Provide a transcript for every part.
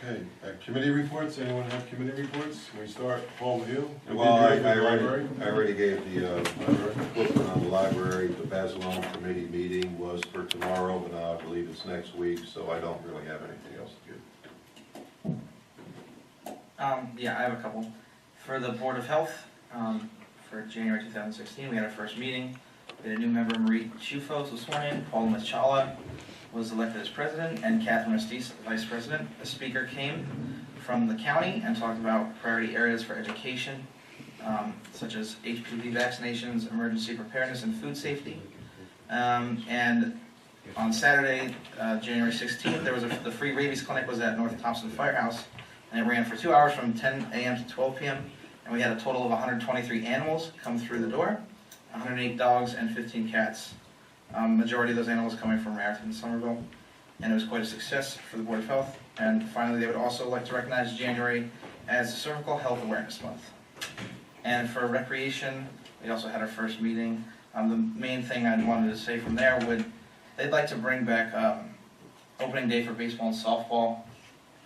Okay, committee reports, anyone have committee reports? Can we start, Paul, with you? Well, I already gave the booklet on the library. The Basilone committee meeting was for tomorrow, but I believe it's next week, so I don't really have anything else to give. Yeah, I have a couple. For the Board of Health, for January 2016, we had our first meeting. We had a new member, Marie Chufos, was sworn in. Paul Machala was elected as president, and Catherine Estes, vice president. A speaker came from the county and talked about priority areas for education, such as HPV vaccinations, emergency preparedness, and food safety. And on Saturday, January 16th, there was the free rabies clinic was at North Thompson Firehouse, and it ran for 2 hours from 10 a.m. to 12 p.m. And we had a total of 123 animals come through the door, 108 dogs and 15 cats. Majority of those animals coming from Raritan and Somerville, and it was quite a success for the Board of Health. And finally, they would also like to recognize January as Cervical Health Awareness Month. And for recreation, we also had our first meeting. The main thing I wanted to say from there they'd like to bring back opening day for baseball and softball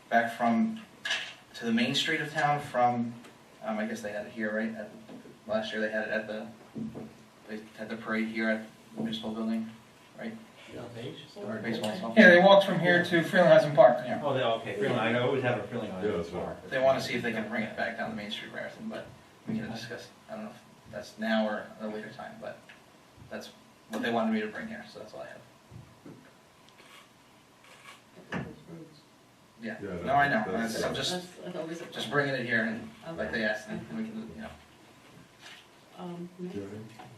back to the main street of town from, I guess they had it here, right? Last year they had it they had the parade here at the municipal building, right? Or baseball and softball. Yeah, they walked from here to Frelinghuysen Park. Yeah. Oh, okay, Freeling, I always have a feeling on Yeah, it. that's right. They want to see if they can bring it back down the Main Street Raritan, but we can discuss, I don't know if that's now or at a later time, but that's what they wanted me to bring here, so that's all I have. Yeah, Yeah, no, I know, that's- I'm just That's always a just problem. bringing it here and like they asked, and we can,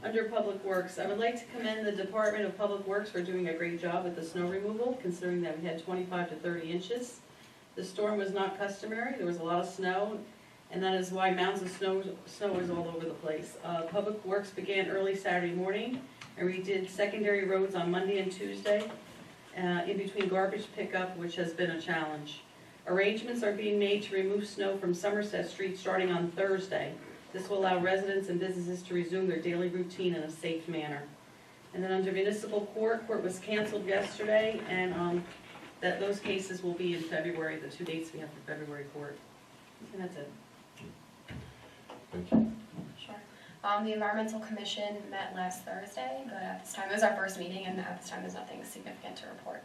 Under Public Works, I would like to commend the Department of Public Works for doing a great job with the snow removal, considering that we had 25 to 30 inches. The storm was not customary, there was a lot of snow, and that is why mounds of snow is all over the place. Public Works began early Saturday morning, and we did secondary roads on Monday and Tuesday, in between garbage pickup, which has been a challenge. Arrangements are being made to remove snow from Somerset Street starting on Thursday. This will allow residents and businesses to resume their daily routine in a safe manner. And then under municipal court was canceled yesterday, and those cases will be in February, the 2 dates we have for February court. And that's it. Thank you. Sure. The Environmental Commission met last Thursday, but at this time, it was our first meeting, and at this time, there's nothing significant to report.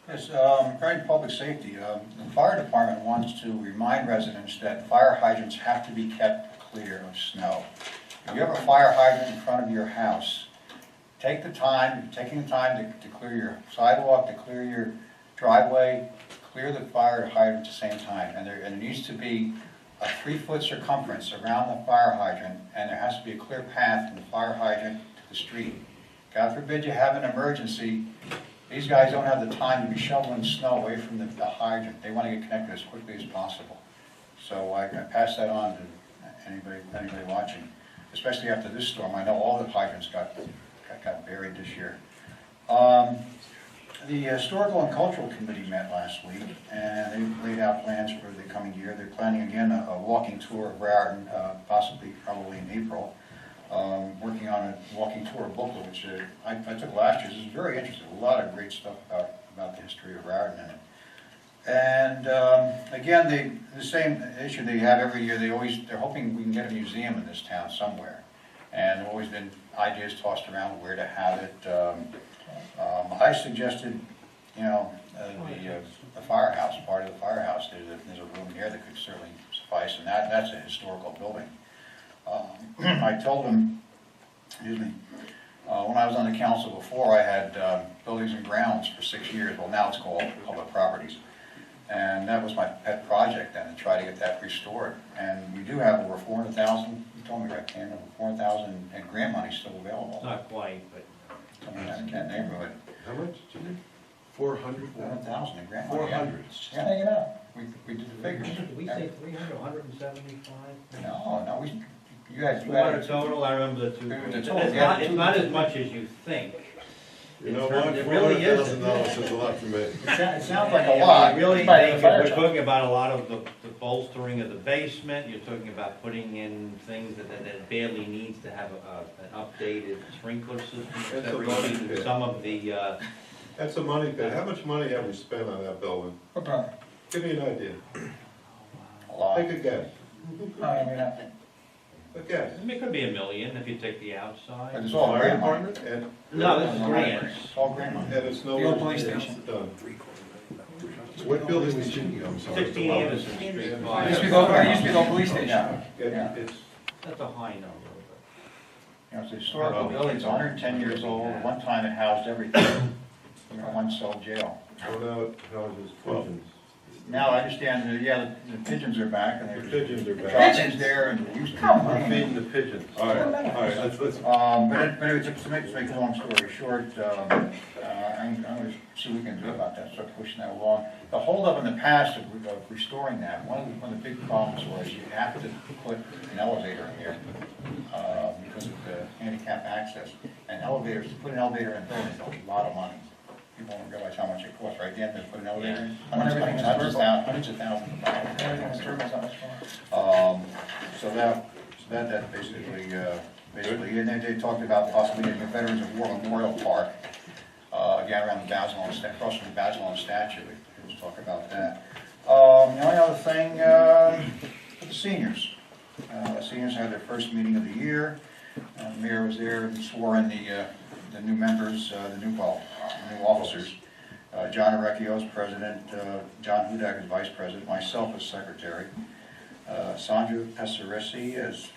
Yes, regarding public safety, the fire department wants to remind residents that fire hydrants have to be kept clear of snow. If you have a fire hydrant in front of your house, taking the time to clear your sidewalk, to clear your driveway, clear the fire hydrant at the same time. And there needs to be a 3-foot circumference around the fire hydrant, and there has to be a clear path from the fire hydrant to the street. God forbid you have an emergency. These guys don't have the time to be shoveling snow away from the hydrant. They want to get connected as quickly as possible. So I pass that on to anybody watching, especially after this storm. I know all the hydrants got buried this year. The Historical and Cultural Committee met last week, and they laid out plans for the coming year. They're planning again a walking tour of Raritan, probably in April. Working on a walking tour booklet, which I took last year. This is very interesting. A lot of great stuff about the history of Raritan in it. And again, the same issue they have every year. They're hoping we can get a museum in this town somewhere. And there have always been ideas tossed around where to have it. I suggested, the firehouse, part of the firehouse. There's a room here that could certainly suffice, and that's a historical building. I told them, when I was on the council before, I had buildings and grounds for 6 years. Well, now it's called public properties. And that was my pet project then, to try to get that restored. And we do have over 400,000, you told me right, Ken, over 400,000 in grant money still available. Not quite, but. Something in that neighborhood. How much, Jimmy? 400? 400,000 in grant money. 400. Yeah, we did the figures. Did we say 300, 175? No, you had 400 total, I remember the two. The It's total, yeah, not, it's not as much as you think. You know what, It really isn't. $400,000 is a lot for me. It sounds like a lot. Really, By the fire we're truck. talking about a lot of the bolstering of the basement, you're talking about putting in things that barely needs to have an updated sprinkler system. That's a Every lot, season. yeah. Some of the That's a money pit. How much money have we spent on that building? What building? Give me an idea. A lot. Take a guess. Oh, yeah, we have. A guess. It could be $1 million if you take the But outside. it's all Fire grant money. department and, No, this is grants. It's all grant money. and it's no. The old police station. Done. What building was she, I'm sorry. 16 Anderson Street. It used to be the old police station. Yeah, Yeah, it's, That's a high number. you know, it's a historical building, it's 110 years old, at one time it housed everything. One cell jail. well, now it houses pigeons. Now I understand, that, yeah, the pigeons are back and The there's pigeons are back. droppings there and there used to be. I'm feeding the pigeons. All right, let's, But anyway, to make a long story short, I'm gonna see what we can do about that, start pushing that along. The holdup in the past of restoring that, one of the big problems was you have to put an elevator in there, because of the handicap access. And elevators, to put an elevator in a building is a lot of money. People don't realize how much it costs, right, Dan, to put an elevator in? When everything's Hundreds of thousands of dollars. Everything's turbo's on this one. So that basically, and then they talked about possibly getting a Veterans of War Memorial Park, again, around the Bazelon, across from the Bazelon statue, let's talk about that. The only other thing, for the seniors. The seniors had their first meeting of the year. The mayor was there and swore in the new members, the new officers. John Arecchio is president, John Hudak is vice president, myself as secretary. Sandra Pesaresi as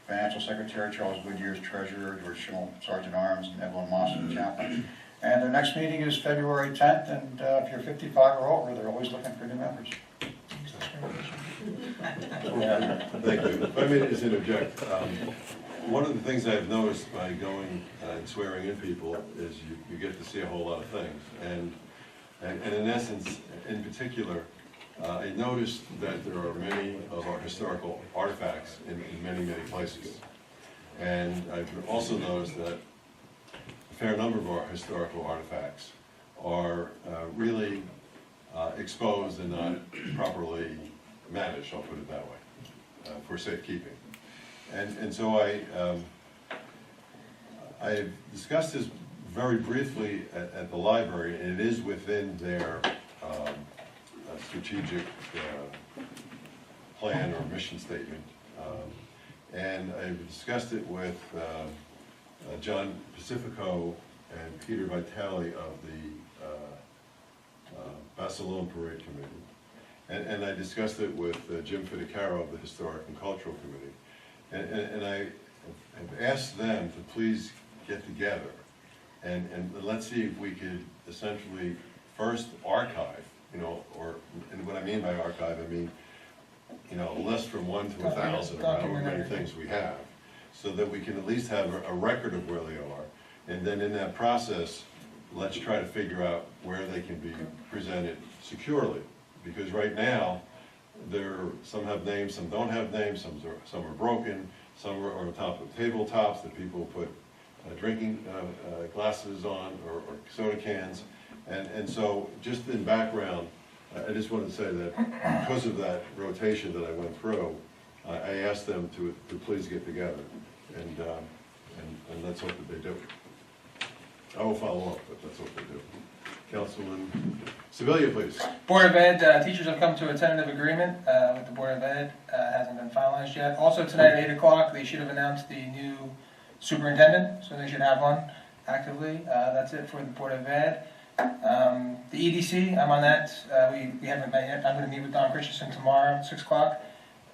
financial secretary, Charles Goodyear as treasurer, George Schimmel, sergeant arms, and Evelyn Moss as chaplain. And their next meeting is February 10th, and if you're 55 or over, they're always looking for new members. Thank you. If I may just interject, one of the things I've noticed by going and swearing in people is you get to see a whole lot of things. And in essence, in particular, I noticed that there are many of our historical artifacts in many, many places. And I've also noticed that a fair number of our historical artifacts are really exposed and not properly managed, I'll put it that way, for safekeeping. And so I discussed this very briefly at the library, and it is within their strategic plan or mission statement. And I discussed it with John Pacifico and Peter Vitale of the Barcelona Parade Committee. And I discussed it with Jim Fidicaro of the Historic and Cultural Committee. And I have asked them to please get together and let's see if we could essentially first archive, and what I mean by archive, I mean, a list from 1 to 1,000, or however many things we have, so that we can at least have a record of where they are. And then in that process, let's try to figure out where they can be presented securely. Because right now, some have names, some don't have names, some are broken, some are on top of tabletops that people put drinking glasses on, or soda cans. And so, just in background, I just wanted to say that because of that rotation that I went through, I asked them to please get together, and let's hope that they do. I will follow up, but let's hope they do. Councilman Sevilla, please. Board of Ed, teachers have come to a tentative agreement with the Board of Ed. Hasn't been finalized yet. Also tonight at 8 o'clock, they should have announced the new superintendent, so they should have one actively. That's it for the Board of Ed. The EDC, I'm on that. We haven't met yet. I'm going to meet with Don Christensen tomorrow at 6 o'clock,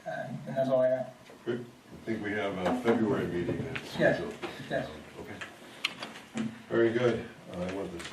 and that's all I got. Good. I think we have a February meeting that's Yes. scheduled. Yes. Okay. Very good. I want to